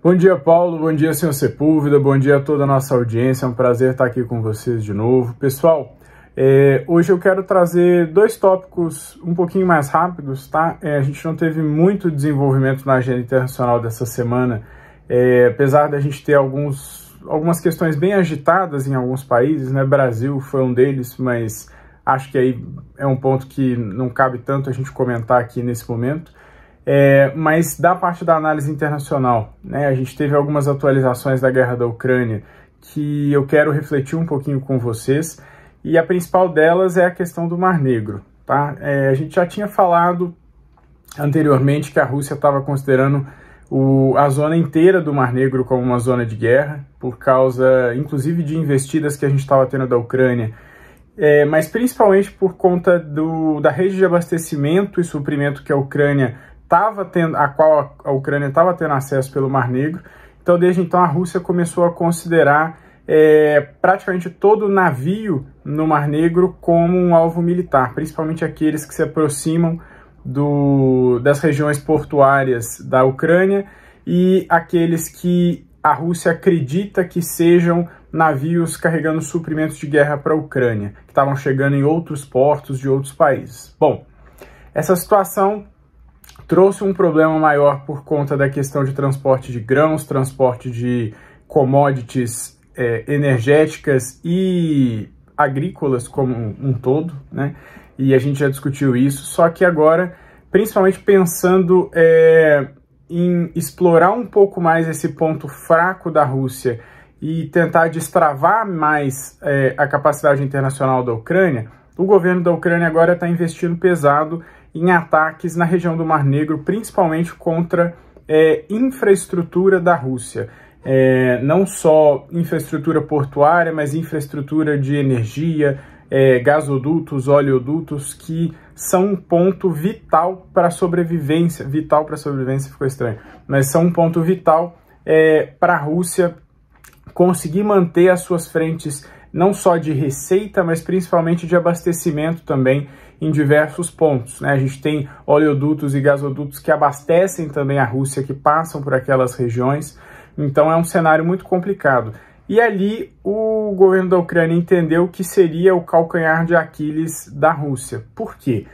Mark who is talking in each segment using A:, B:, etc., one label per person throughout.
A: Bom dia, Paulo. Bom dia, senhor Sepúlveda. Bom dia a toda a nossa audiência. É um prazer estar aqui com vocês de novo. Pessoal, hoje eu quero trazer dois tópicos um pouquinho mais rápidos, tá? A gente não teve muito desenvolvimento na agenda internacional dessa semana, apesar da gente ter algumas questões bem agitadas em alguns países, né? Brasil foi um deles, mas acho que aí é um ponto que não cabe tanto a gente comentar aqui nesse momento. Mas da parte da análise internacional, né, a gente teve algumas atualizações da guerra da Ucrânia que eu quero refletir um pouquinho com vocês, e a principal delas é a questão do Mar Negro, tá? A gente já tinha falado anteriormente que a Rússia estava considerando a zona inteira do Mar Negro como uma zona de guerra, por causa, inclusive, de investidas que a gente estava tendo da Ucrânia, mas principalmente por conta da rede de abastecimento e suprimento que a Ucrânia a qual a Ucrânia estava tendo acesso pelo Mar Negro. Então, desde então, a Rússia começou a considerar praticamente todo navio no Mar Negro como um alvo militar, principalmente aqueles que se aproximam das regiões portuárias da Ucrânia e aqueles que a Rússia acredita que sejam navios carregando suprimentos de guerra para a Ucrânia, que estavam chegando em outros portos de outros países. Bom, essa situação trouxe um problema maior por conta da questão de transporte de grãos, transporte de commodities energéticas e agrícolas como um todo, né? E a gente já discutiu isso, só que agora, principalmente pensando em explorar um pouco mais esse ponto fraco da Rússia e tentar destravar mais a capacidade internacional da Ucrânia, o governo da Ucrânia agora está investindo pesado em ataques na região do Mar Negro, principalmente contra infraestrutura da Rússia. Não só infraestrutura portuária, mas infraestrutura de energia, gasodutos, oleodutos, que são um ponto vital para a sobrevivência. Vital para a sobrevivência ficou estranho, mas são um ponto vital para a Rússia conseguir manter as suas frentes, não só de receita, mas principalmente de abastecimento também em diversos pontos, né? A gente tem oleodutos e gasodutos que abastecem também a Rússia, que passam por aquelas regiões, então é um cenário muito complicado. E ali o governo da Ucrânia entendeu que seria o calcanhar de Aquiles da Rússia. Por quê?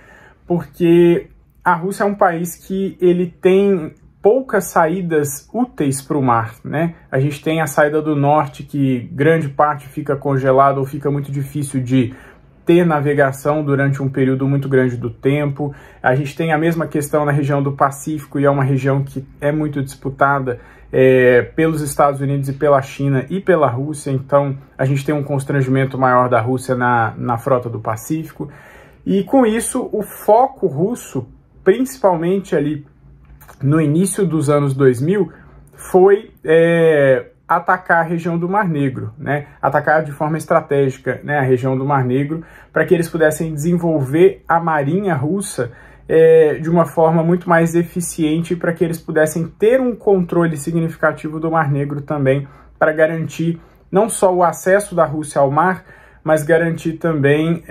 A: Porque a Rússia é um país que ele tem poucas saídas úteis para o mar, né? A gente tem a saída do norte, que grande parte fica congelada ou fica muito difícil de ter navegação durante um período muito grande do tempo. A gente tem a mesma questão na região do Pacífico, e é uma região que é muito disputada pelos Estados Unidos e pela China e pela Rússia, então a gente tem um constrangimento maior da Rússia na frota do Pacífico. E com isso, o foco russo, principalmente ali no início dos anos 2000, foi atacar a região do Mar Negro, né? Atacar de forma estratégica, né, a região do Mar Negro, para que eles pudessem desenvolver a marinha russa de uma forma muito mais eficiente, para que eles pudessem ter um controle significativo do Mar Negro também, para garantir não só o acesso da Rússia ao mar, mas garantir também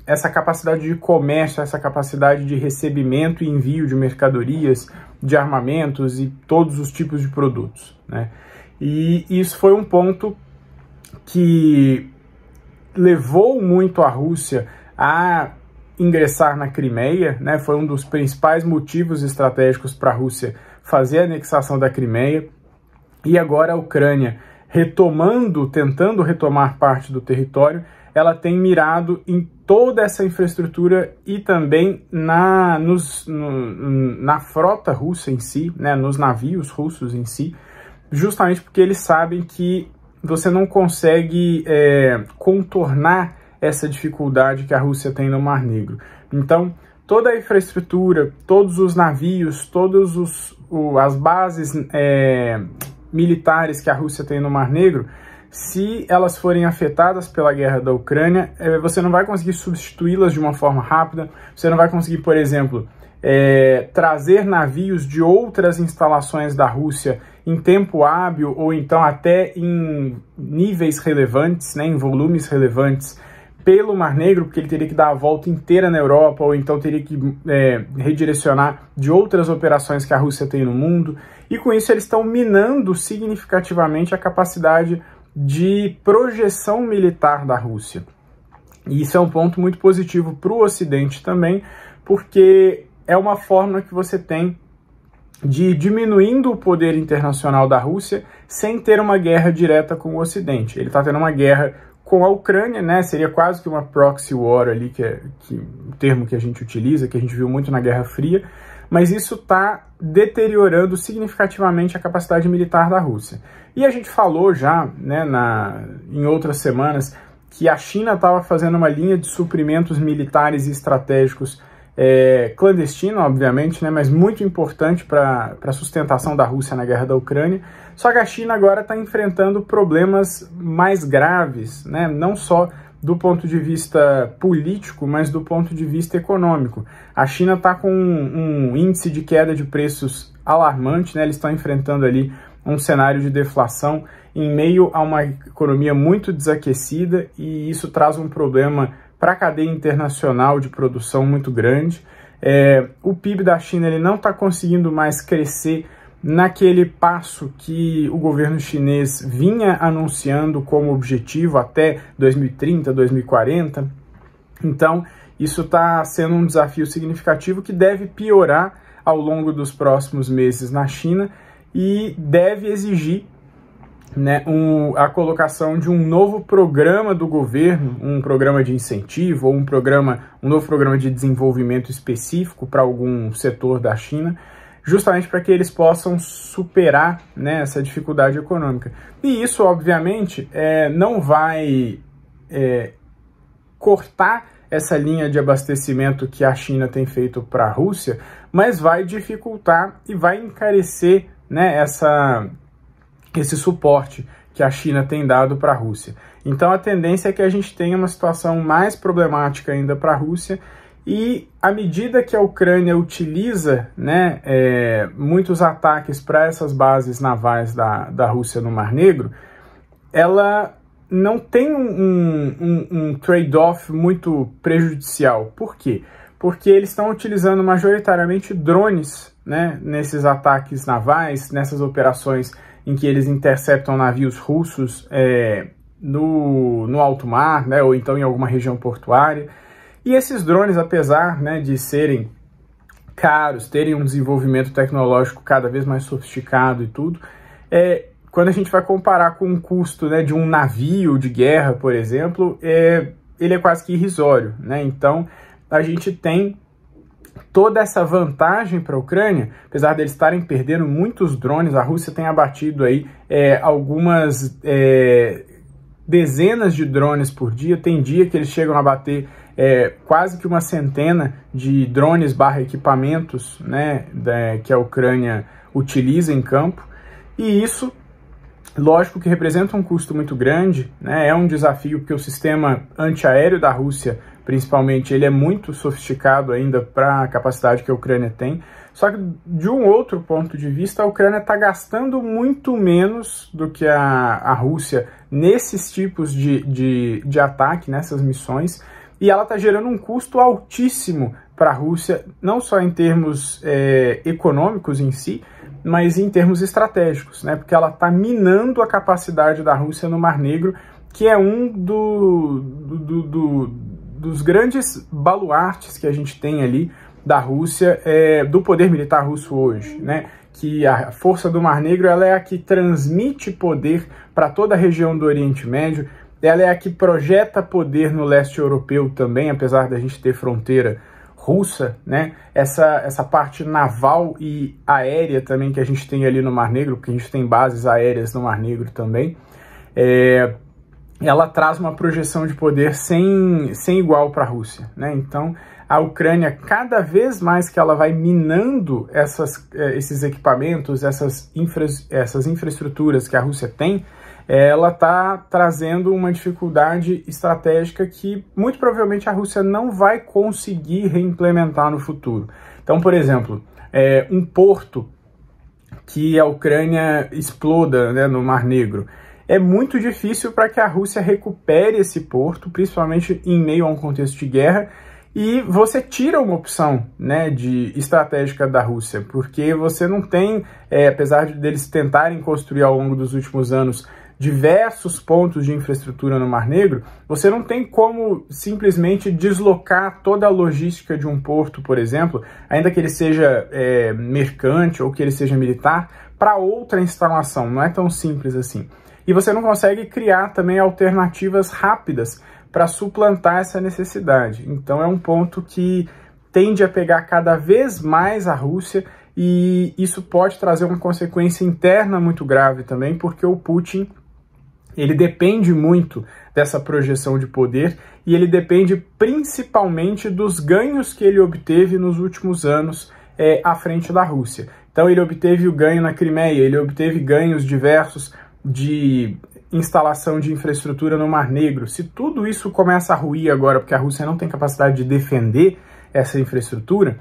A: essa capacidade de comércio, essa capacidade de recebimento e envio de mercadorias, de armamentos e todos os tipos de produtos, né? E isso foi um ponto que levou muito a Rússia a ingressar na Crimeia, né? Foi um dos principais motivos estratégicos para a Rússia fazer a anexação da Crimeia. E agora a Ucrânia, tentando retomar parte do território, ela tem mirado em toda essa infraestrutura e também na frota russa em si, né? Nos navios russos em si, justamente porque eles sabem que você não consegue contornar essa dificuldade que a Rússia tem no Mar Negro. Então, toda a infraestrutura, todos os navios, todas as bases militares que a Rússia tem no Mar Negro, se elas forem afetadas pela guerra da Ucrânia, você não vai conseguir substituí-las de uma forma rápida, você não vai conseguir, por exemplo, trazer navios de outras instalações da Rússia em tempo hábil, ou então até em níveis relevantes, né, em volumes relevantes, pelo Mar Negro, porque ele teria que dar a volta inteira na Europa, ou então teria que redirecionar de outras operações que a Rússia tem no mundo, e com isso eles estão minando significativamente a capacidade de projeção militar da Rússia. E isso é um ponto muito positivo para o Ocidente também, porque é uma forma que você tem de ir diminuindo o poder internacional da Rússia sem ter uma guerra direta com o Ocidente. Ele está tendo uma guerra com a Ucrânia, né? Seria quase que uma proxy war ali, que é o termo que a gente utiliza, que a gente viu muito na Guerra Fria, mas isso está deteriorando significativamente a capacidade militar da Rússia. E a gente falou já, né, em outras semanas, que a China estava fazendo uma linha de suprimentos militares e estratégicos clandestino, obviamente, né, mas muito importante para a sustentação da Rússia na guerra da Ucrânia. Só que a China agora está enfrentando problemas mais graves, né, não só do ponto de vista político, mas do ponto de vista econômico. A China está com um índice de queda de preços alarmante, né, eles estão enfrentando ali um cenário de deflação em meio a uma economia muito desaquecida, e isso traz um problema para a cadeia internacional de produção muito grande. O PIB da China ele não está conseguindo mais crescer naquele passo que o governo chinês vinha anunciando como objetivo até 2030, 2040. Então, isso está sendo um desafio significativo que deve piorar ao longo dos próximos meses na China e deve exigir, né, a colocação de um novo programa do governo, um programa de incentivo ou um novo programa de desenvolvimento específico para algum setor da China, justamente para que eles possam superar, né, essa dificuldade econômica. E isso, obviamente, não vai cortar essa linha de abastecimento que a China tem feito para a Rússia, mas vai dificultar e vai encarecer, né, esse suporte que a China tem dado para a Rússia. Então a tendência é que a gente tenha uma situação mais problemática ainda para a Rússia, e à medida que a Ucrânia utiliza, né, muitos ataques para essas bases navais da Rússia no Mar Negro, ela não tem um trade-off muito prejudicial. Por quê? Porque eles estão utilizando majoritariamente drones, né, nesses ataques navais, nessas operações em que eles interceptam navios russos no alto mar, né, ou então em alguma região portuária. E esses drones, apesar, né, de serem caros, terem um desenvolvimento tecnológico cada vez mais sofisticado e tudo, quando a gente vai comparar com o custo, né, de um navio de guerra, por exemplo, ele é quase que irrisório, né? Então a gente tem toda essa vantagem para a Ucrânia, apesar deles estarem perdendo muitos drones. A Rússia tem abatido aí algumas dezenas de drones por dia. Tem dia que eles chegam a bater quase que uma centena de drones / equipamentos, né, que a Ucrânia utiliza em campo. E isso, lógico que representa um custo muito grande, né? É um desafio porque o sistema antiaéreo da Rússia, principalmente, ele é muito sofisticado ainda para a capacidade que a Ucrânia tem. Só que, de um outro ponto de vista, a Ucrânia está gastando muito menos do que a Rússia nesses tipos de ataque, nessas missões, e ela está gerando um custo altíssimo para a Rússia, não só em termos econômicos em si, mas em termos estratégicos, né? Porque ela está minando a capacidade da Rússia no Mar Negro, que é um dos grandes baluartes que a gente tem ali da Rússia, do poder militar russo hoje, né? Que a força do Mar Negro ela é a que transmite poder para toda a região do Oriente Médio, ela é a que projeta poder no leste europeu também, apesar da gente ter fronteira russa, né? Essa parte naval e aérea também que a gente tem ali no Mar Negro, porque a gente tem bases aéreas no Mar Negro também, ela traz uma projeção de poder sem igual para a Rússia, né? Então, a Ucrânia, cada vez mais que ela vai minando esses equipamentos, essas infraestruturas que a Rússia tem, ela está trazendo uma dificuldade estratégica que muito provavelmente a Rússia não vai conseguir reimplementar no futuro. Então, por exemplo, um porto que a Ucrânia exploda, né, no Mar Negro, é muito difícil para que a Rússia recupere esse porto, principalmente em meio a um contexto de guerra, e você tira uma opção, né, estratégica da Rússia, porque você não tem, apesar deles tentarem construir ao longo dos últimos anos diversos pontos de infraestrutura no Mar Negro, você não tem como simplesmente deslocar toda a logística de um porto, por exemplo, ainda que ele seja mercante ou que ele seja militar, para outra instalação. Não é tão simples assim. E você não consegue criar também alternativas rápidas para suplantar essa necessidade. Então é um ponto que tende a pegar cada vez mais a Rússia, e isso pode trazer uma consequência interna muito grave também, porque o Putin, ele depende muito dessa projeção de poder, e ele depende principalmente dos ganhos que ele obteve nos últimos anos à frente da Rússia. Então ele obteve o ganho na Crimeia, ele obteve ganhos diversos de instalação de infraestrutura no Mar Negro. Se tudo isso começa a ruir agora, porque a Rússia não tem capacidade de defender essa infraestrutura,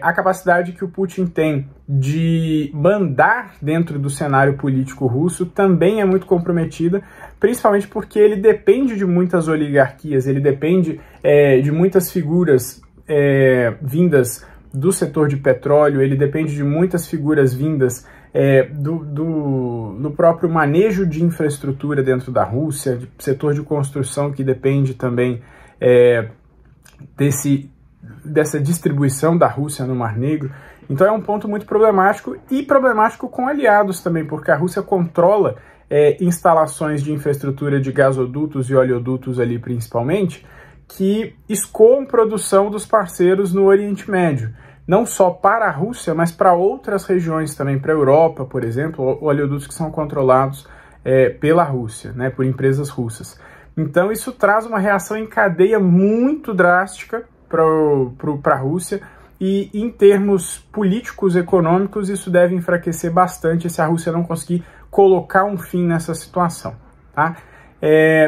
A: a capacidade que o Putin tem de mandar dentro do cenário político russo também é muito comprometida, principalmente porque ele depende de muitas oligarquias, ele depende de muitas figuras vindas do setor de petróleo, ele depende de muitas figuras vindas do próprio manejo de infraestrutura dentro da Rússia, de setor de construção que depende também dessa distribuição da Rússia no Mar Negro. Então é um ponto muito problemático, e problemático com aliados também, porque a Rússia controla instalações de infraestrutura de gasodutos e oleodutos ali principalmente, que escoam produção dos parceiros no Oriente Médio. Não só para a Rússia, mas para outras regiões também, para a Europa, por exemplo, oleodutos que são controlados pela Rússia, né, por empresas russas. Então isso traz uma reação em cadeia muito drástica para a Rússia, e em termos políticos e econômicos isso deve enfraquecer bastante se a Rússia não conseguir colocar um fim nessa situação, tá?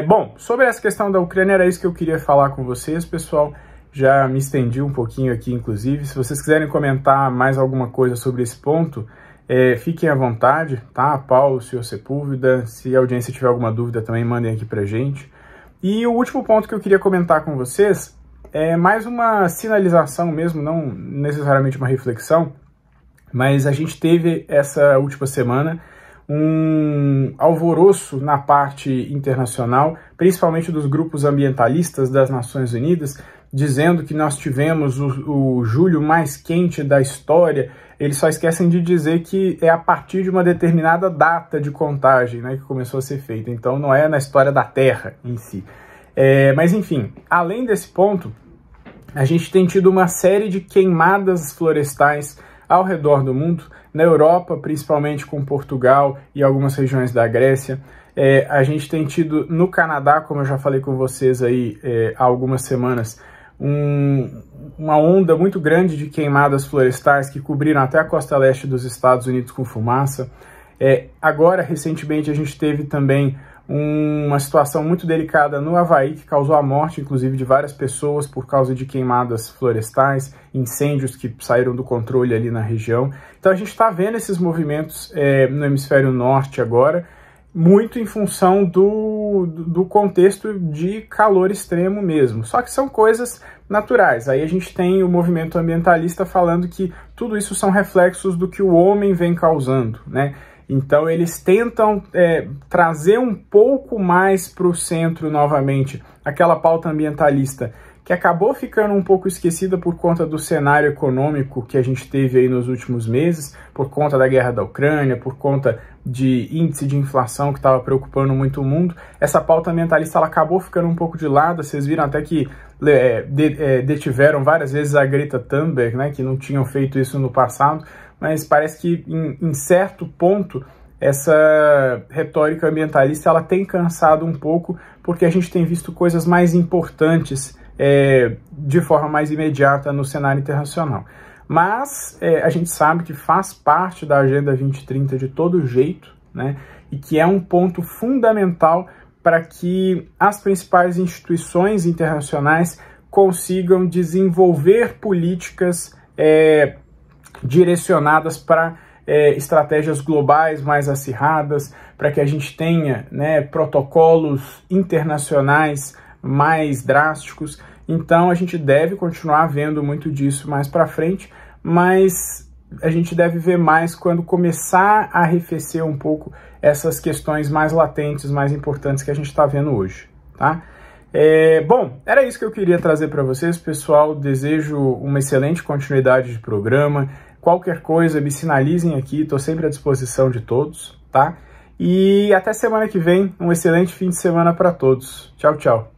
A: Bom, sobre essa questão da Ucrânia era isso que eu queria falar com vocês, pessoal. Já me estendi um pouquinho aqui, inclusive. Se vocês quiserem comentar mais alguma coisa sobre esse ponto, fiquem à vontade, tá? Paulo, o senhor Sepúlveda, se a audiência tiver alguma dúvida também mandem aqui pra gente. E o último ponto que eu queria comentar com vocês é mais uma sinalização mesmo, não necessariamente uma reflexão, mas a gente teve essa última semana um alvoroço na parte internacional, principalmente dos grupos ambientalistas das Nações Unidas, dizendo que nós tivemos o julho mais quente da história. Eles só esquecem de dizer que é a partir de uma determinada data de contagem, né, que começou a ser feita. Então não é na história da Terra em si. Mas enfim, além desse ponto, a gente tem tido uma série de queimadas florestais ao redor do mundo, na Europa, principalmente com Portugal e algumas regiões da Grécia. A gente tem tido no Canadá, como eu já falei com vocês aí há algumas semanas, uma onda muito grande de queimadas florestais que cobriram até a costa leste dos Estados Unidos com fumaça. Agora, recentemente, a gente teve também uma situação muito delicada no Havaí, que causou a morte, inclusive, de várias pessoas por causa de queimadas florestais, incêndios que saíram do controle ali na região. Então a gente está vendo esses movimentos no hemisfério norte agora, muito em função do contexto de calor extremo mesmo. Só que são coisas naturais. Aí a gente tem o movimento ambientalista falando que tudo isso são reflexos do que o homem vem causando, né? Então eles tentam trazer um pouco mais para o centro novamente aquela pauta ambientalista que acabou ficando um pouco esquecida por conta do cenário econômico que a gente teve aí nos últimos meses, por conta da guerra da Ucrânia, por conta de índice de inflação que estava preocupando muito o mundo. Essa pauta ambientalista ela acabou ficando um pouco de lado. Vocês viram até que detiveram várias vezes a Greta Thunberg, né, que não tinham feito isso no passado, mas parece que em certo ponto essa retórica ambientalista ela tem cansado um pouco, porque a gente tem visto coisas mais importantes de forma mais imediata no cenário internacional. Mas a gente sabe que faz parte da Agenda 2030 de todo jeito, né? E que é um ponto fundamental para que as principais instituições internacionais consigam desenvolver políticas direcionadas para estratégias globais mais acirradas, para que a gente tenha, né, protocolos internacionais mais drásticos. Então a gente deve continuar vendo muito disso mais para frente, mas a gente deve ver mais quando começar a arrefecer um pouco essas questões mais latentes, mais importantes que a gente está vendo hoje, tá? Bom, era isso que eu queria trazer para vocês, pessoal. Desejo uma excelente continuidade de programa. Qualquer coisa, me sinalizem aqui, estou sempre à disposição de todos, tá? E até semana que vem, um excelente fim de semana para todos. Tchau, tchau.